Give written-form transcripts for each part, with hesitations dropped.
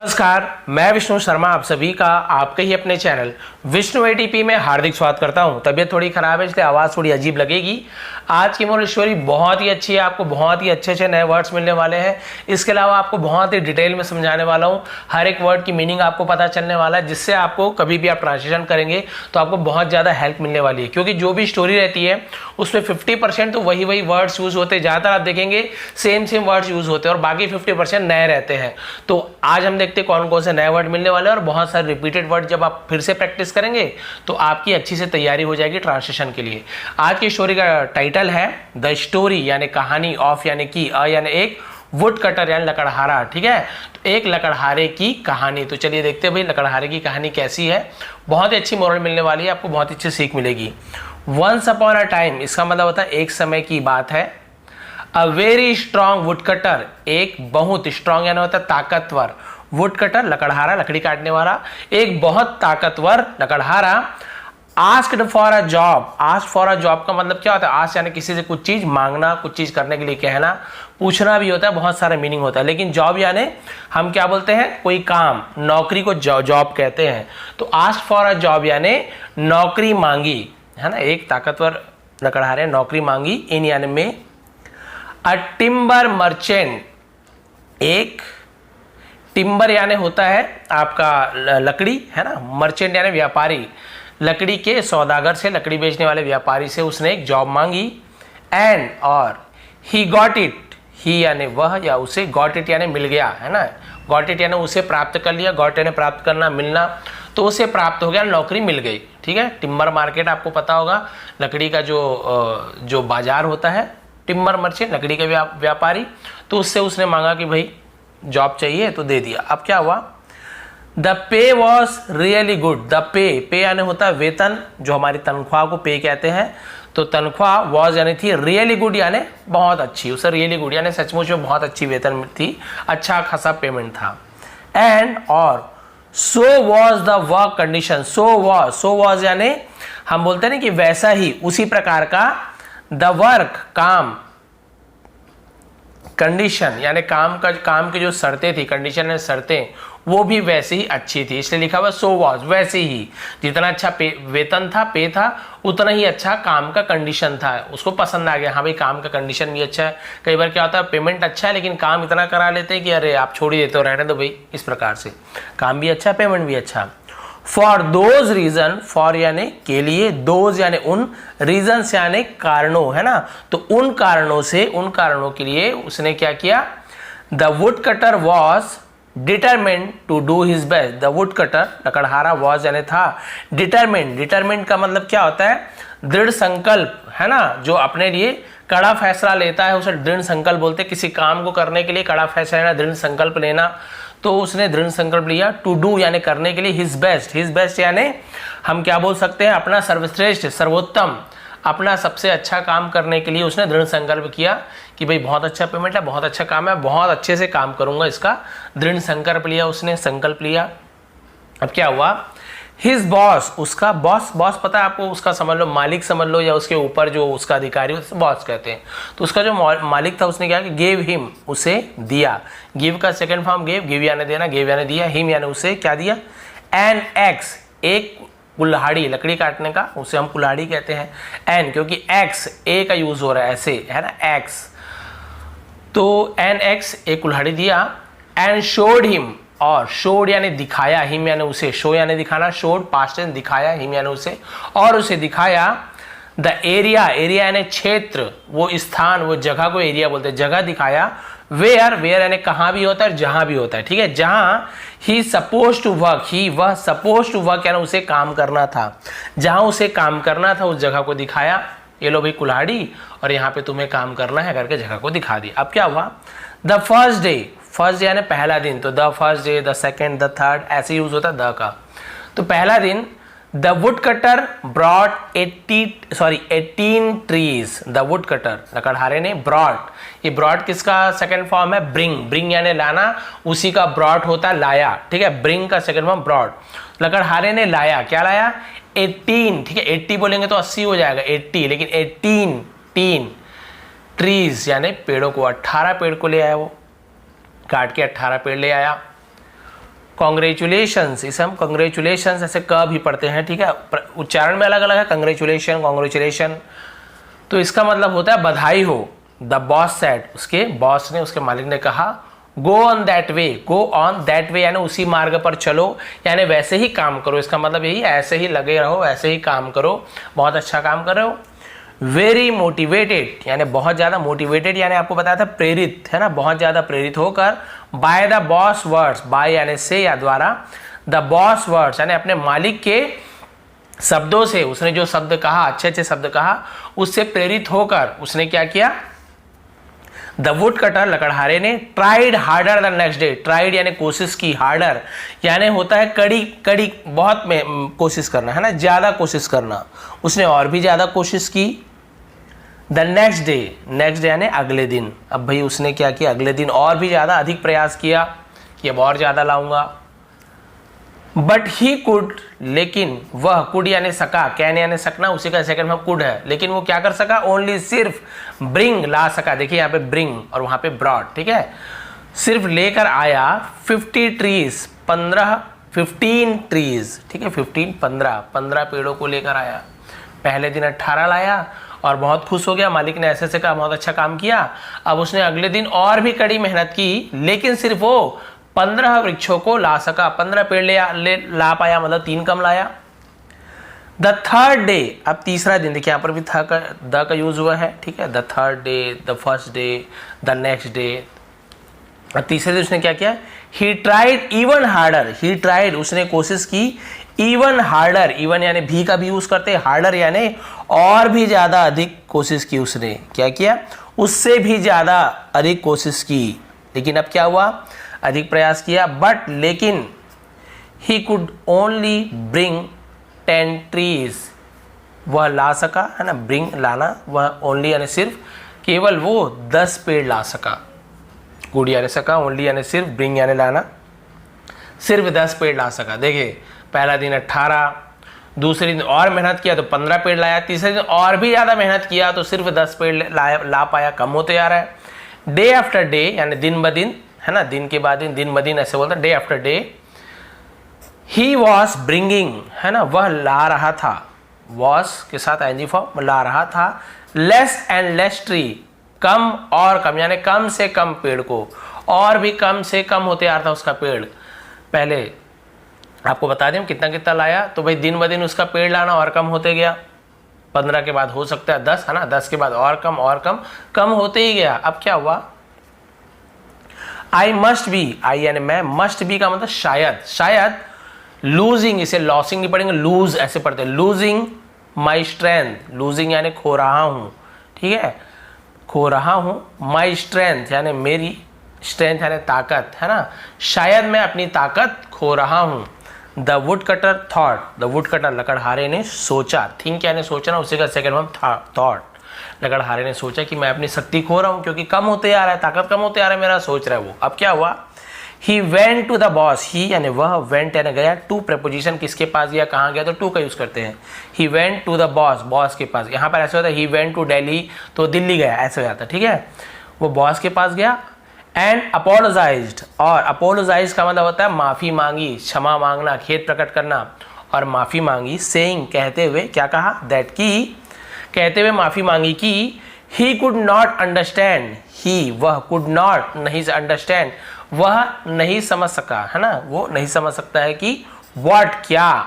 नमस्कार, मैं विष्णु शर्मा आप सभी का आपके ही अपने चैनल विष्णु एटीपी में हार्दिक स्वागत करता हूं। तबीयत थोड़ी खराब है इसलिए आवाज़ थोड़ी अजीब लगेगी। आज की मोरल स्टोरी बहुत ही अच्छी है, आपको बहुत ही अच्छे नए वर्ड्स मिलने वाले हैं। इसके अलावा आपको बहुत ही डिटेल में समझाने वाला हूं, हर एक वर्ड की मीनिंग आपको पता चलने वाला है, जिससे आपको कभी भी आप ट्रांसलेशन करेंगे तो आपको बहुत ज़्यादा हेल्प मिलने वाली है। क्योंकि जो भी स्टोरी रहती है उसमें 50% तो वही वर्ड्स यूज़ होते हैं, ज़्यादातर आप देखेंगे सेम वर्ड्स यूज़ होते हैं और बाकी 50% नए रहते हैं। तो आज हम देखते हैं कौन कौन से नए वर्ड मिलने वाले हैं और बहुत सारे रिपीटेड वर्ड जब आप फिर से प्रैक्टिस करेंगे तो आपकी अच्छी से तैयारी हो जाएगी ट्रांसलेशन के लिए। आज की स्टोरी का टाइटल है द स्टोरी यानी कहानी ऑफ यानी कि यानी एक वुड कटर यानी लकड़हारा। ठीक है, तो एक लकड़हारे की कहानी। तो चलिए देखते हैं भाई लकड़हारे की कहानी कैसी है। बहुत ही अच्छी मोरल मिलने वाली है, आपको बहुत अच्छी सीख मिलेगी। वंस अपॉन अ टाइम इसका मतलब होता है एक समय की बात है। A very strong would cutter, एक बहुत स्ट्रॉन्ग यानी होता है ताकतवर, वुड कटर लकड़हारा लकड़ी काटने वाला, एक बहुत ताकतवर लकड़हारा asked for a job. Ask for a job का मतलब क्या होता है? आस्क यानी किसी से कुछ चीज मांगना, कुछ चीज करने के लिए कहना, पूछना भी होता है, बहुत सारा मीनिंग होता है। लेकिन जॉब यानी हम क्या बोलते हैं? कोई काम, नौकरी को जॉब कहते हैं। तो आस्क फॉर अ जॉब यानी नौकरी मांगी, है ना। एक ताकतवर लकड़हारे नौकरी मांगी। इन यानी में। अ टिम्बर मर्चेंट, एक टिम्बर यानी होता है आपका लकड़ी, है ना। मर्चेंट यानी व्यापारी, लकड़ी के सौदागर से, लकड़ी बेचने वाले व्यापारी से उसने एक जॉब मांगी। एंड और ही गॉट इट, ही यानी वह या उसे, गॉट इट यानी मिल गया, है ना। गॉट इट यानी उसे प्राप्त कर लिया, गॉट यानी प्राप्त करना, मिलना, तो उसे प्राप्त हो गया, नौकरी मिल गई। ठीक है, टिम्बर मार्केट आपको पता होगा, लकड़ी का जो बाजार होता है, टिम्बर मर्चेंट लकड़ी के व्यापारी। तो उससे उसने मांगा कि भाई जॉब चाहिए, तो दे दिया। अब क्या हुआ? The pay was really good. The pay यानी होता है वेतन, जो हमारी तनख्वाह को पे कहते हैं। तो तनख्वाह वॉज यानी थी, रियली गुड यानी बहुत अच्छी, उसे रियली गुड यानी सचमुच में बहुत अच्छी वेतन थी, अच्छा खासा पेमेंट था। एंड और so was the work condition. So was यानी हम बोलते हैं ना कि वैसा ही, उसी प्रकार का। द वर्क काम, कंडीशन यानी काम की जो शर्तें थी, कंडीशन यानी शर्तें, वो भी वैसे ही अच्छी थी, इसलिए लिखा हुआ सो वॉज, वैसे ही। जितना अच्छा वेतन था, पे था, उतना ही अच्छा काम का कंडीशन था। उसको पसंद आ गया, हाँ भाई काम का कंडीशन भी अच्छा है। कई बार क्या होता है, पेमेंट अच्छा है लेकिन काम इतना करा लेते हैं कि अरे आप छोड़ ही देते हो, रहने दो भाई। इस प्रकार से काम भी अच्छा, पेमेंट भी अच्छा। फॉर दोज रीजन, फॉर यानी के लिए, दोज यानी उन, रीजन्स यानी कारणों, है ना। तो उन कारणों के लिए उसने क्या किया? The wood cutter was determined to do his best. The wood cutter लकड़हारा वॉज यानी था डिटरमिन्ड का मतलब क्या होता है? दृढ़ संकल्प, है ना। जो अपने लिए कड़ा फैसला लेता है उसे दृढ़ संकल्प बोलते हैं। किसी काम को करने के लिए कड़ा फैसला लेना, दृढ़ संकल्प लेना। तो उसने दृढ़ संकल्प लिया टू डू यानी करने के लिए हिज बेस्ट यानी हम क्या बोल सकते हैं? अपना सर्वश्रेष्ठ, सर्वोत्तम, अपना सबसे अच्छा काम करने के लिए उसने दृढ़ संकल्प किया कि भाई बहुत अच्छा पेमेंट है, बहुत अच्छा काम है, बहुत अच्छे से काम करूंगा, इसका दृढ़ संकल्प लिया उसने, संकल्प लिया। अब क्या हुआ? हिज बॉस, उसका बॉस पता है आपको, उसका समझ लो मालिक समझ लो, या उसके ऊपर जो उसका अधिकारी उसे बॉस कहते हैं। तो उसका जो मालिक था उसने क्या किया? गेव हिम, उसे दिया। गिव का सेकंड फॉर्म गिव यानी देना, गिव यानी दिया, हिम यानी उसे क्या दिया? एन एक्स, एक कुल्हाड़ी, लकड़ी काटने का, उसे हम कुल्हाड़ी कहते हैं। एन क्योंकि एक्स ए का यूज हो रहा है ऐसे, है ना, एक्स। तो एन एक्स एक कुल्हाड़ी दिया। एंड शोड हिम, और शोड यानी दिखाया, हिम यानी उसे, शो यानी दिखाना, शोड पास्ट टेंस, दिखाया, हिम यानी उसे, और उसे दिखाया। द एरिया यानी क्षेत्र, वो स्थान, वो जगह को एरिया बोलते हैं, जगह दिखाया। वेयर यानी कहाँ भी होता है, जहां भी होता है। ठीक है, जहां ही सपोज टू वर्क, वह सपोज टू वर्क यानी उसे काम करना था, जहां उसे काम करना था उस जगह को दिखाया। ये लो भाई कुल्हाड़ी, और यहाँ पे तुम्हें काम करना है करके जगह को दिखा दी। अब क्या हुआ? द फर्स्ट डे, फर्स्ट यानी पहला दिन, तो the first day, the second, the third, ऐसे यूज होता है द का। तो पहला दिन, the wood cutter brought 18 trees. The wood cutter लकड़हारे ने ब्रॉट, ये ब्रॉट किसका सेकंड फॉर्म है? ब्रिंग यानी लाना, उसी का ब्रॉट होता है लाया। ठीक है, ब्रिंग का सेकंड फॉर्म ब्रॉट। लकड़हारे ने लाया, क्या लाया? 18, ठीक है, 80 बोलेंगे तो 80 हो जाएगा, 80, लेकिन 18 ट्रीज यानी पेड़ों को, 18 पेड़ को ले आया, वो काट के 18 पेड़ ले आया। कॉन्ग्रेचुलेशंस, इसे हम कॉन्ग्रेचुलेशंस ऐसे क भी पढ़ते हैं, ठीक है, उच्चारण में अलग अलग है, कॉन्ग्रेचुलेशन, कॉन्ग्रेचुलेशन। तो इसका मतलब होता है बधाई हो। द बॉस सेड, उसके बॉस ने, उसके मालिक ने कहा, go on that way, go on that way यानी उसी मार्ग पर चलो, यानी वैसे ही काम करो। इसका मतलब यही, ऐसे ही लगे रहो, ऐसे ही काम करो, बहुत अच्छा काम कर रहे हो। वेरी मोटिवेटेड यानी बहुत ज़्यादा, मोटिवेटेड यानी आपको बताया था प्रेरित, है ना, बहुत ज़्यादा प्रेरित होकर, by the boss words, by यानी से या द्वारा, द बॉस वर्ड्स यानी अपने मालिक के शब्दों से, उसने जो शब्द कहा, अच्छे अच्छे शब्द कहा, उससे प्रेरित होकर उसने क्या किया, द वुड कटर लकड़हारे ने, tried harder the next day, tried यानी कोशिश की, हार्डर यानी होता है कड़ी, कड़ी बहुत में कोशिश करना, है ना, ज्यादा कोशिश करना, उसने और भी ज्यादा कोशिश की। The next day, next day यानी अगले दिन, अब भाई उसने क्या किया, अगले दिन और भी ज्यादा अधिक प्रयास किया कि अब और ज्यादा लाऊंगा। बट ही कुड, लेकिन वह, कुड यानी सका, कैन यानी सकना, उसी का सेकंड में कुड है, लेकिन वो क्या कर सका, ओनली सिर्फ, ब्रिंग ला सका, देखिए यहाँ पे ब्रिंग और वहां पे ब्रॉड, ठीक है, सिर्फ लेकर आया 50 ट्रीज, 15 ट्रीज, ठीक है, 15 पेड़ों को लेकर आया। पहले दिन 18 लाया और बहुत खुश हो गया, मालिक ने ऐसे कहा बहुत अच्छा काम किया। अब उसने अगले दिन और भी कड़ी मेहनत की, लेकिन सिर्फ वो 15 वृक्षों को ला सका, 15 पेड़ ला पाया, मतलब 3 कम लाया। द थर्ड डे, अब तीसरा दिन, देखिए यहाँ पर भी था द का यूज हुआ है, ठीक है, the third day, the first day, the next day. अब तीसरे दिन उसने क्या किया, he tried even harder, he tried उसने कोशिश की, इवन हार्डर, इवन यानी भी का भी यूज करते हैं, हार्डर यानी और भी ज्यादा अधिक कोशिश की, उसने क्या किया, उससे भी ज्यादा अधिक कोशिश की। लेकिन अब क्या हुआ, अधिक प्रयास किया, बट लेकिन he could only bring 10 trees, वह ला सका, है ना, ब्रिंग लाना, वह ओनली यानी सिर्फ, केवल वो 10 पेड़ ला सका, कुड यानी सका, ओनली यानी सिर्फ, ब्रिंग यानी लाना, सिर्फ 10 पेड़ ला सका। देखिए पहला दिन 18, दूसरे दिन और मेहनत किया तो 15 पेड़ लाया, तीसरे दिन और भी ज़्यादा मेहनत किया तो सिर्फ 10 पेड़ ला पाया, कम होते जा रहा है। डे आफ्टर डे यानी दिन ब दिन, है ना, दिन के बाद दिन ब दिन ऐसे बोलते हैं, day after day, he was bringing, है ना, वह ला रहा था, वॉज के साथ आईएनजी फॉर्म, ला रहा था, लेस एंड लेस ट्री, कम और कम यानी कम से कम पेड़ को, और भी कम से कम होते आ रहा था उसका पेड़। पहले आपको बता दें कितना कितना लाया, तो भाई दिन ब दिन उसका पेड़ लाना और कम होते गया, 15 के बाद हो सकता है 10, है ना, 10 के बाद और कम और कम, कम होते ही गया। अब क्या हुआ, आई मस्ट बी, आई यानी मैं, मस्ट बी का मतलब शायद, शायद, लूजिंग, इसे लॉसिंग नहीं पढ़ेंगे, लूज ऐसे पढ़ते हैं, लूजिंग माई स्ट्रेंथ, लूजिंग यानी खो रहा हूं, ठीक है, खो रहा हूं, माई स्ट्रेंथ यानी मेरी, स्ट्रेंथ यानी ताकत, है ना, शायद मैं अपनी ताकत खो रहा हूं। The wood cutter thought, the wood cutter लकड़हारे ने सोचा, थिंक यानी सोचना, उसी का सेकंड फॉर्म थॉट, लकड़हारे ने सोचा कि मैं अपनी शक्ति खो रहा हूं, क्योंकि कम होते आ रहा है, ताकत कम होते आ रहा है मेरा, सोच रहा है वो। अब क्या हुआ, he went to the boss, he यानी वह, वेंट यानी गया, टू प्रपोजिशन किसके पास गया, कहाँ गया, तो टू का यूज करते हैं। He went to the boss, boss के पास, यहाँ पर ऐसे होता है ही वेंट टू दिल्ली, तो दिल्ली गया, ऐसे हो जाता है, ठीक है, वो बॉस के पास गया। एंड अपोलोजाइज्ड, और अपोलोजाइज का मतलब होता है माफी मांगी, क्षमा मांगना, खेद प्रकट करना, और माफी मांगी, सेइंग कहते हुए, क्या कहा, दैट की, कहते हुए माफी मांगी कि ही कुड नॉट अंडरस्टैंड, ही वह, कुड नॉट नहीं अंडरस्टैंड, वह नहीं समझ सका, है ना, वो नहीं समझ सकता है कि व्हाट क्या,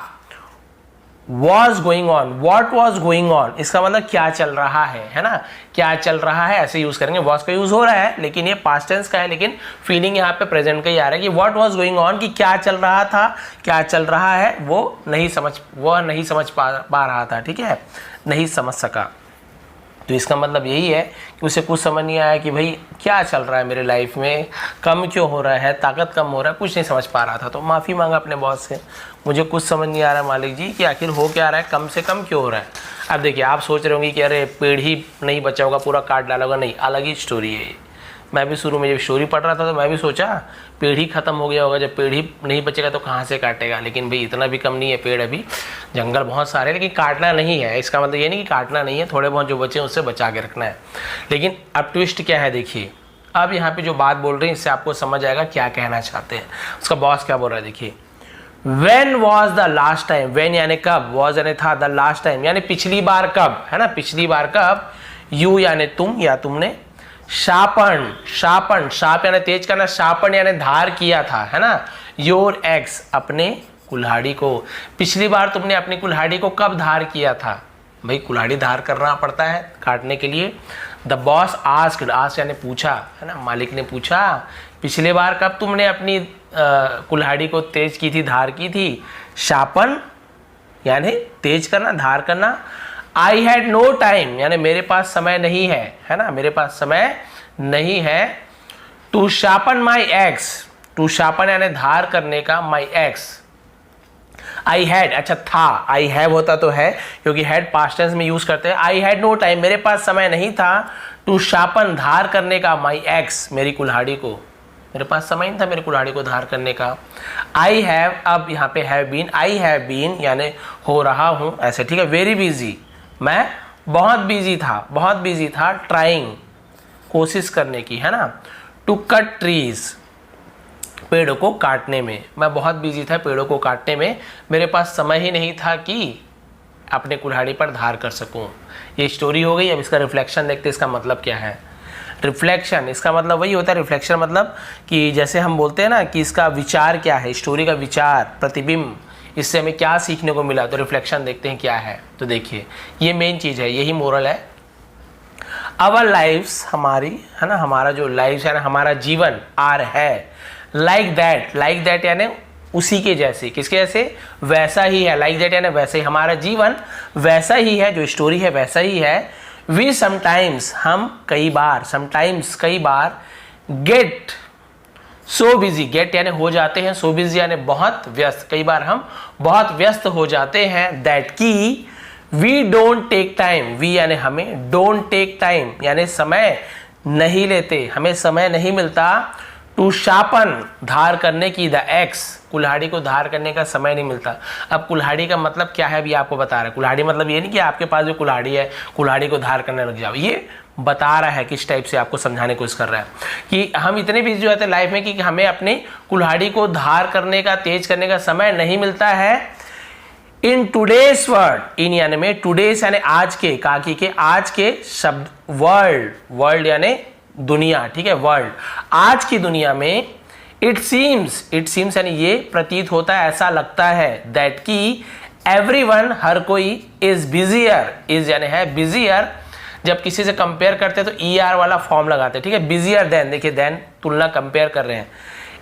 was going on, what was going on, इसका मतलब क्या चल रहा है ना, क्या चल रहा है, ऐसे यूज करेंगे। was का यूज हो रहा है लेकिन ये पास्ट टेंस का है, लेकिन फीलिंग यहाँ पे प्रेजेंट का ही आ रहा है कि what was going on, कि क्या चल रहा था, क्या चल रहा है, वो नहीं समझ पा रहा था, ठीक है, नहीं समझ सका। तो इसका मतलब यही है कि उसे कुछ समझ नहीं आया कि भाई क्या चल रहा है मेरे लाइफ में, कम क्यों हो रहा है, ताकत कम हो रहा है, कुछ नहीं समझ पा रहा था, तो माफ़ी मांगा अपने बॉस से, मुझे कुछ समझ नहीं आ रहा है मालिक जी कि आखिर हो क्या रहा है, कम से कम क्यों हो रहा है। अब देखिए आप सोच रहे होंगे कि अरे पेड़ ही नहीं बचा होगा, पूरा काट डाला होगा, नहीं, अलग ही स्टोरी है। मैं भी शुरू में जब स्टोरी पढ़ रहा था तो मैं भी सोचा पेड़ ही खत्म हो गया होगा, जब पेड़ ही नहीं बचेगा तो कहाँ से काटेगा, लेकिन भाई इतना भी कम नहीं है पेड़, अभी जंगल बहुत सारे, लेकिन काटना नहीं है, इसका मतलब ये नहीं कि काटना नहीं है, थोड़े बहुत जो बचे हैं उससे बचा के रखना है। लेकिन अब ट्विस्ट क्या है देखिए, अब यहाँ पे जो बात बोल रहे हैं इससे आपको समझ आएगा क्या कहना चाहते हैं। उसका बॉस क्या बोल रहा है, देखिए। When was the last time, when यानी कब, was यानी था, the last time यानी पिछली बार कब, है ना, पिछली बार कब, you यानी तुम या तुमने, शार्पन, शार्पन, शार्प यानी तेज करना, शार्पन यानी धार किया था, है ना, योर एक्स अपने कुल्हाड़ी को, पिछली बार तुमने अपनी कुल्हाड़ी को कब धार किया था, भाई कुल्हाड़ी धार करना पड़ता है काटने के लिए। द बॉस आस्क्ड, आस्क्ड यानी पूछा, है ना, मालिक ने पूछा पिछले बार कब तुमने अपनी कुल्हाड़ी को तेज की थी, धार की थी, शार्पन यानी तेज करना, धार करना, आई हैड नो टाइम यानी मेरे पास समय नहीं है ना, मेरे पास समय नहीं है, to sharpen my axe, to sharpen यानी धार करने का, माई एक्स, आई हैड, अच्छा था, आई हैव होता तो है क्योंकि हैड पास्ट टेंस में यूज करते हैं, आई हैड नो टाइम मेरे पास समय नहीं था, टू शार्पन धार करने का, माई एक्स मेरी कुल्हाड़ी को, मेरे पास समय नहीं था मेरी कुल्हाड़ी को धार करने का, आई हैव, अब यहाँ पे have been, I have been यानी हो रहा हूँ ऐसे, ठीक है, वेरी बिजी मैं बहुत बिजी था, बहुत बिजी था, ट्राइंग कोशिश करने की, है ना, टू कट ट्रीज पेड़ों को काटने में, मैं बहुत बिजी था पेड़ों को काटने में, मेरे पास समय ही नहीं था कि अपने कुल्हाड़ी पर धार कर सकूं। ये स्टोरी हो गई। अब इसका रिफ्लेक्शन देखते हैं, इसका मतलब क्या है। रिफ्लेक्शन इसका मतलब वही होता है, रिफ्लेक्शन मतलब कि जैसे हम बोलते हैं ना कि इसका विचार क्या है, स्टोरी का विचार, प्रतिबिंब, इससे हमें क्या सीखने को मिला, तो रिफ्लेक्शन देखते हैं क्या है। तो देखिए ये मेन चीज़ है, यही मोरल है। आवर लाइफ्स हमारी, है ना, हमारा जो लाइफ्स है ना, हमारा जीवन, आर है, लाइक दैट यानी उसी के जैसे, किसके जैसे, वैसा ही है, लाइक दैट यानी वैसे ही, हमारा जीवन वैसा ही है, जो स्टोरी है वैसा ही है। वी समटाइम्स हम कई बार, समटाइम्स कई बार, गेट सो बिजी, गेट यानी हो जाते हैं, सो बिजी यानी बहुत व्यस्त, कई बार हम बहुत व्यस्त हो जाते हैं, दैट की we don't take time, we यानी हमें, डोंट टेक टाइम यानी समय नहीं लेते, हमें समय नहीं मिलता, टू शार्पन धार करने की, द एक्स कुल्हाड़ी को धार करने का समय नहीं मिलता। अब कुल्हाड़ी का मतलब क्या है अभी आपको बता रहा है। कुल्हाड़ी मतलब ये नहीं कि आपके पास जो कुल्हाड़ी है कुल्हाड़ी को धार करने लग जाओ, ये बता रहा है किस टाइप से आपको समझाने की कोशिश कर रहा है कि हम इतने बिजी होते हैं लाइफ में कि हमें अपनी कुल्हाड़ी को धार करने का, तेज करने का समय नहीं मिलता है। इन टूडेज वर्ल्ड, इन यानी में, टूडेज यानी आज के, काकी के आज के शब्द, वर्ल्ड, वर्ल्ड यानी दुनिया, ठीक है, वर्ल्ड, आज की दुनिया में, इट सीम्स यानी ये प्रतीत होता है, ऐसा लगता है, दैट की एवरीवन हर कोई, इज बिजियर, इज यानी है बिजियर, जब किसी से कंपेयर करते हैं तो ER वाला फॉर्म लगाते हैं, ठीक है, बिजियर देन, देखिए देन तुलना कंपेयर कर रहे हैं,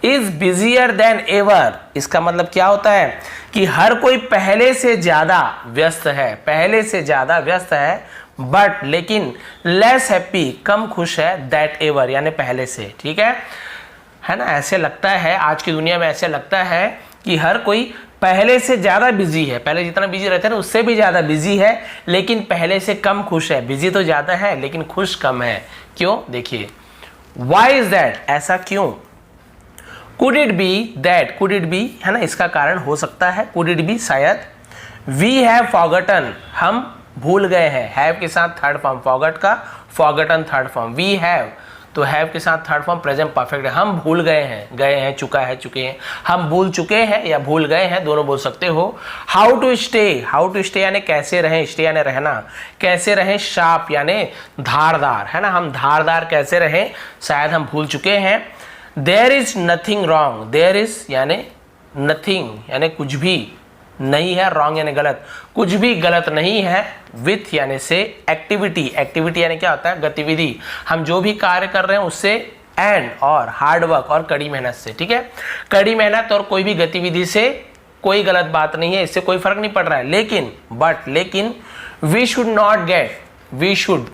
इज बिजियर देन एवर, इसका मतलब क्या होता है कि हर कोई पहले से ज्यादा व्यस्त है, पहले से ज्यादा व्यस्त है, बट लेकिन लेस हैप्पी कम खुश है, दैट एवर यानी पहले से, ठीक है ना, ऐसे लगता है आज की दुनिया में, ऐसे लगता है कि हर कोई पहले से ज्यादा बिजी है, पहले जितना बिजी रहता है ना उससे भी ज्यादा बिजी है, लेकिन पहले से कम खुश है, बिजी तो ज्यादा है लेकिन खुश कम है। क्यों, देखिए, व्हाई इज दैट, ऐसा क्यों, could it be that, could it be है ना, इसका कारण हो सकता है, कुड इट बी शायद, वी हैव फॉरगॉटन हम भूल गए हैं, हैव के साथ थर्ड फॉर्म, फॉरगॉट का forgotten third form, we have तो हैव के साथ थर्ड फॉर्म प्रेजेंट परफेक्ट है, हम भूल गए हैं, चुका है, चुके हैं, हम भूल चुके हैं या भूल गए हैं, दोनों बोल सकते हो। हाउ टू स्टे यानी कैसे रहें, स्टे यानी रहना, कैसे रहें, शार्प यानी धारदार, है ना, हम धारदार कैसे रहें, शायद हम भूल चुके हैं। There is nothing wrong, there is यानी नथिंग यानी कुछ भी नहीं है, रॉन्ग यानी गलत, कुछ भी गलत नहीं है, विथ यानी से, एक्टिविटी, एक्टिविटी यानी क्या होता है, गतिविधि, हम जो भी कार्य कर रहे हैं उससे, एंड और हार्ड वर्क और कड़ी मेहनत से, ठीक है, कड़ी मेहनत और कोई भी गतिविधि से कोई गलत बात नहीं है, इससे कोई फर्क नहीं पड़ रहा है, लेकिन बट लेकिन we should not get, we should,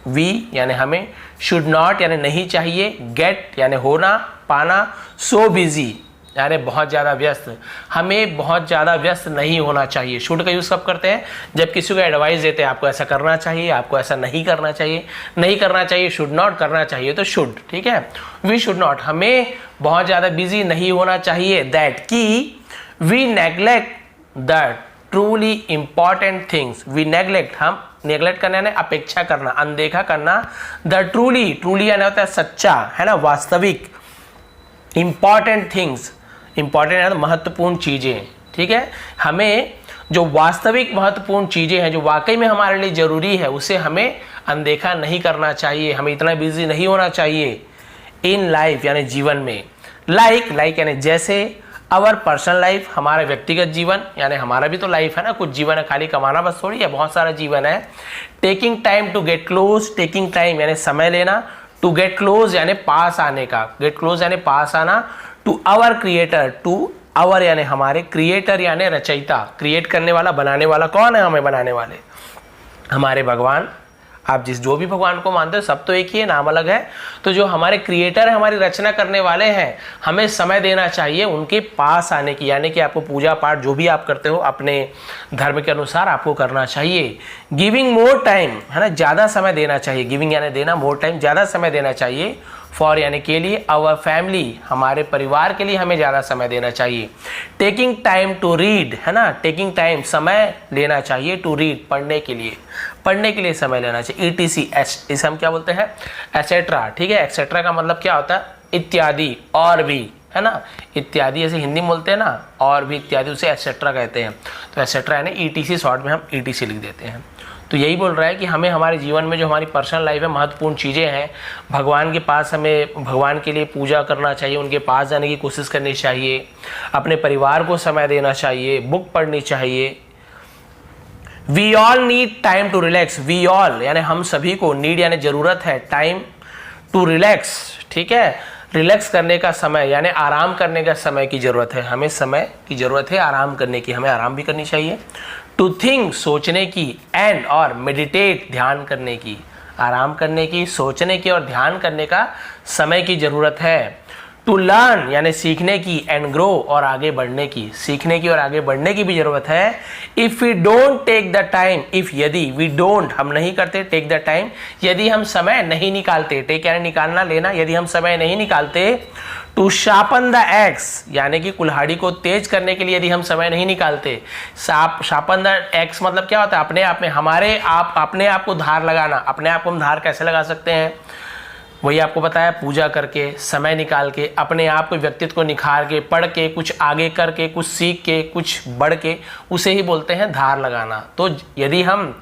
we यानी हमें, शुड नॉट यानी नहीं चाहिए, गेट यानी होना, पाना, सो बिजी यानी बहुत ज़्यादा व्यस्त, हमें बहुत ज़्यादा व्यस्त नहीं होना चाहिए। शुड का यूज़ कब करते हैं, जब किसी को एडवाइस देते हैं, आपको ऐसा करना चाहिए, आपको ऐसा नहीं करना चाहिए, नहीं करना चाहिए, शुड नॉट, करना चाहिए तो शुड, ठीक है, वी शुड नॉट, हमें बहुत ज़्यादा बिजी नहीं होना चाहिए, दैट की we neglect that truly important things we neglect, हम नेग्लेक्ट करना यानी अपेक्षा करना, अनदेखा करना। द ट्रूली यानी होता है सच्चा, है ना, वास्तविक। इंपॉर्टेंट थिंग्स, इंपॉर्टेंट यानी महत्वपूर्ण चीजें, ठीक है। हमें जो वास्तविक महत्वपूर्ण चीजें हैं, जो वाकई में हमारे लिए जरूरी है, उसे हमें अनदेखा नहीं करना चाहिए, हमें इतना बिजी नहीं होना चाहिए इन लाइफ यानी जीवन में। लाइक यानी जैसे अवर पर्सनल लाइफ, हमारा व्यक्तिगत जीवन, यानी हमारा भी तो लाइफ है ना, कुछ जीवन है, खाली कमाना बस थोड़ी है, बहुत सारा जीवन है। Taking time to get close, taking time यानी समय लेना, टू गेट क्लोज यानी पास आने का, गेट क्लोज यानी पास आना, to our creator, to our यानी हमारे, क्रिएटर यानी रचयिता, क्रिएट करने वाला, बनाने वाला कौन है, हमें बनाने वाले हमारे भगवान। आप जो भी भगवान को मानते हो सब तो एक ही है, नाम अलग है। तो जो हमारे क्रिएटर है, हमारी रचना करने वाले हैं, हमें समय देना चाहिए उनके पास आने की, यानी कि आपको पूजा पाठ जो भी आप करते हो अपने धर्म के अनुसार आपको करना चाहिए। गिविंग मोर टाइम, है ना, ज़्यादा समय देना चाहिए, गिविंग यानी देना, मोर टाइम ज़्यादा समय देना चाहिए, फॉर यानी के लिए, आवर फैमिली हमारे परिवार के लिए हमें ज़्यादा समय देना चाहिए। टेकिंग टाइम टू रीड, है ना, टेकिंग टाइम समय लेना चाहिए, टू रीड पढ़ने के लिए समय लेना चाहिए। ETC इसे हम क्या बोलते हैं, एसेट्रा, ठीक है। एक्सेट्रा का मतलब क्या होता है, इत्यादि, और भी, है ना, इत्यादि ऐसे हिंदी में बोलते हैं ना, और भी इत्यादि, उसे एसेट्रा कहते हैं। तो एसेट्रा यानी ETC, शॉर्ट में हम ETC लिख देते हैं। तो यही बोल रहा है कि हमें हमारे जीवन में जो हमारी पर्सनल लाइफ है, महत्वपूर्ण चीज़ें हैं, भगवान के पास हमें भगवान के लिए पूजा करना चाहिए, उनके पास जाने की कोशिश करनी चाहिए, अपने परिवार को समय देना चाहिए, बुक पढ़नी चाहिए। We all need time to relax, we all यानी हम सभी को, नीड यानी जरूरत है, टाइम टू रिलैक्स, ठीक है, रिलैक्स करने का समय यानी आराम करने का समय की जरूरत है, हमें समय की जरूरत है आराम करने की, हमें आराम भी करनी चाहिए। टू थिंक सोचने की, एंड और मेडिटेट ध्यान करने की, आराम करने की, सोचने की और ध्यान करने का समय की जरूरत है। टू लर्न यानी सीखने की, एंड ग्रो और आगे बढ़ने की, सीखने की और आगे बढ़ने की भी जरूरत है। If we don't take the time, if यदि, वी डोंट हम नहीं करते, टेक द टाइम यदि हम समय नहीं निकालते, टेक यानी निकालना, लेना, यदि हम समय नहीं निकालते, टू शार्पन द एक्स यानी कि कुल्हाड़ी को तेज करने के लिए यदि हम समय नहीं निकालते, शार्पन द एक्स मतलब क्या होता है, अपने आप में, अपने आप को धार लगाना। अपने आप को हम धार कैसे लगा सकते हैं, वही आपको बताया, पूजा करके, समय निकाल के, अपने आप को, व्यक्तित्व को निखार के, पढ़ के, कुछ आगे करके, कुछ सीख के, कुछ बढ़ के, उसे ही बोलते हैं धार लगाना। तो यदि हम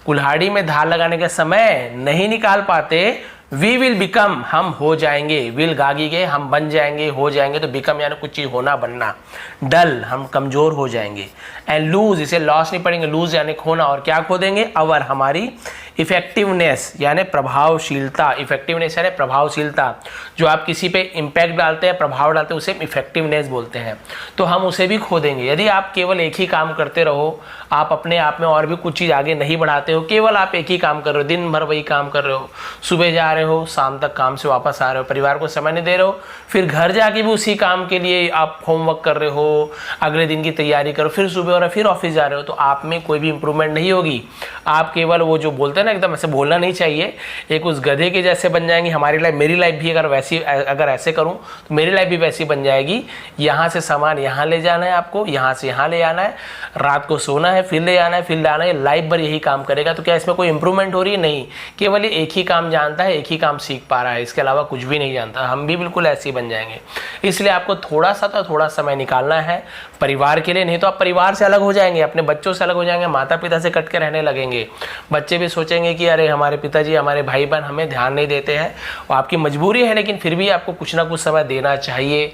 कुल्हाड़ी में धार लगाने का समय नहीं निकाल पाते, वी विल बिकम हम हो जाएंगे, विल गागीगे हम बन जाएंगे, हो जाएंगे, तो बिकम यानी कुछ चीज होना, बनना, डल हम कमजोर हो जाएंगे, एंड लूज इसे लॉस नहीं पड़ेंगे, लूज यानी खोना, और क्या खो देंगे, अवर हमारी इफेक्टिवनेस यानी प्रभावशीलता, इफेक्टिवनेस यानी प्रभावशीलता, जो आप किसी पे इम्पैक्ट डालते हैं, प्रभाव डालते हैं, उसे इफेक्टिवनेस बोलते हैं, तो हम उसे भी खो देंगे। यदि आप केवल एक ही काम करते रहो, आप अपने आप में और भी कुछ चीज़ आगे नहीं बढ़ाते हो, केवल आप एक ही काम कर रहे हो, दिन भर वही काम कर रहे हो, सुबह जा रहे हो, शाम तक काम से वापस आ रहे हो, परिवार को समय नहीं दे रहे हो, फिर घर जाके भी उसी काम के लिए आप होमवर्क कर रहे हो, अगले दिन की तैयारी करो, फिर सुबह हो रहा है, फिर ऑफिस जा रहे हो, तो आप में कोई भी इंप्रूवमेंट नहीं होगी। आप केवल वो जो बोलते हैं ना, एकदम ऐसे बोलना नहीं चाहिए, एक उस गधे के जैसे बन जाएंगे। हमारी लाइफ, मेरी लाइफ भी अगर ऐसे करूं तो मेरी लाइफ भी वैसी बन जाएगी। यहाँ से सामान यहाँ ले जाना है आपको, यहाँ से यहाँ ले आना है, रात को सोना है, फिर ले आना है, फिर ले आना है, लाइफ भर यही काम करेगा। तो क्या इसमें कोई इंप्रूवमेंट हो रही है? नहीं, केवल ये एक ही काम जानता है, एक ही काम सीख पा रहा है, इसके अलावा कुछ भी नहीं जानता। हम भी बिल्कुल ऐसे ही बन जाएंगे। इसलिए आपको थोड़ा सा तो थोड़ा समय निकालना है परिवार के लिए, नहीं तो आप परिवार से अलग हो जाएंगे, अपने बच्चों से अलग हो जाएंगे, माता पिता से कट के रहने लगेंगे। बच्चे भी सोचेंगे कि अरे हमारे पिताजी, हमारे भाई बहन हमें ध्यान नहीं देते हैं। वो आपकी मजबूरी है, लेकिन फिर भी आपको कुछ ना कुछ समय देना चाहिए।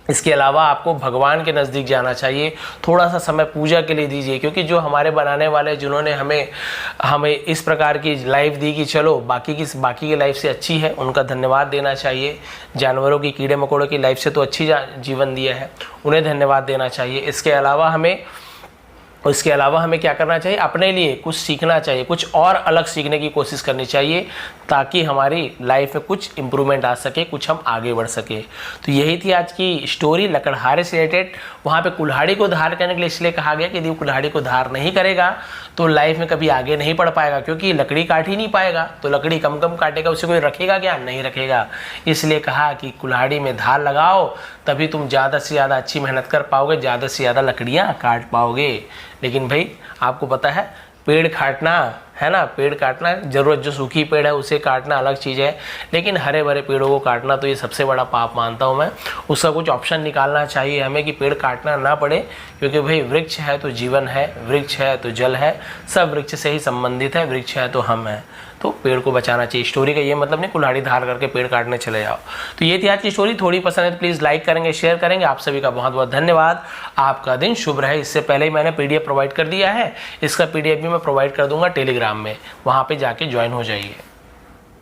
इसके अलावा आपको भगवान के नज़दीक जाना चाहिए, थोड़ा सा समय पूजा के लिए दीजिए, क्योंकि जो हमारे बनाने वाले, जिन्होंने हमें इस प्रकार की लाइफ दी कि चलो बाकी की लाइफ से अच्छी है, उनका धन्यवाद देना चाहिए। जानवरों की, कीड़े मकोड़ों की लाइफ से तो अच्छी जीवन दिया है, उन्हें धन्यवाद देना चाहिए। इसके अलावा हमें क्या करना चाहिए? अपने लिए कुछ सीखना चाहिए, कुछ और अलग सीखने की कोशिश करनी चाहिए, ताकि हमारी लाइफ में कुछ इम्प्रूवमेंट आ सके, कुछ हम आगे बढ़ सके। तो यही थी आज की स्टोरी लकड़हारे से रिलेटेड। वहाँ पे कुल्हाड़ी को धार करने के लिए इसलिए कहा गया कि यदि वो कुल्हाड़ी को धार नहीं करेगा तो लाइफ में कभी आगे नहीं बढ़ पाएगा, क्योंकि लकड़ी काट ही नहीं पाएगा। तो लकड़ी कम काटेगा, उसे कोई रखेगा क्या? नहीं रखेगा। इसलिए कहा कि कुल्हाड़ी में धार लगाओ, तभी तुम ज़्यादा से ज़्यादा अच्छी मेहनत कर पाओगे, ज़्यादा से ज़्यादा लकड़ियाँ काट पाओगे। लेकिन भाई आपको पता है पेड़ काटना है ना, पेड़ काटना, जरूरत जो सूखी पेड़ है उसे काटना अलग चीज़ है, लेकिन हरे भरे पेड़ों को काटना तो ये सबसे बड़ा पाप मानता हूँ मैं। उसका कुछ ऑप्शन निकालना चाहिए हमें कि पेड़ काटना ना पड़े, क्योंकि भाई वृक्ष है तो जीवन है, वृक्ष है तो जल है, सब वृक्ष से ही संबंधित है, वृक्ष है तो हम हैं, तो पेड़ को बचाना चाहिए। स्टोरी का ये मतलब नहीं कुल्हाड़ी धार करके पेड़ काटने चले जाओ। तो ये थी आज की स्टोरी, थोड़ी पसंद है तो प्लीज़ लाइक करेंगे, शेयर करेंगे। आप सभी का बहुत बहुत धन्यवाद, आपका दिन शुभ रहे। इससे पहले ही मैंने पीडीएफ प्रोवाइड कर दिया है, इसका पीडीएफ भी मैं प्रोवाइड कर दूंगा टेलीग्राम में, वहाँ पे जाके ज्वाइन हो जाइए।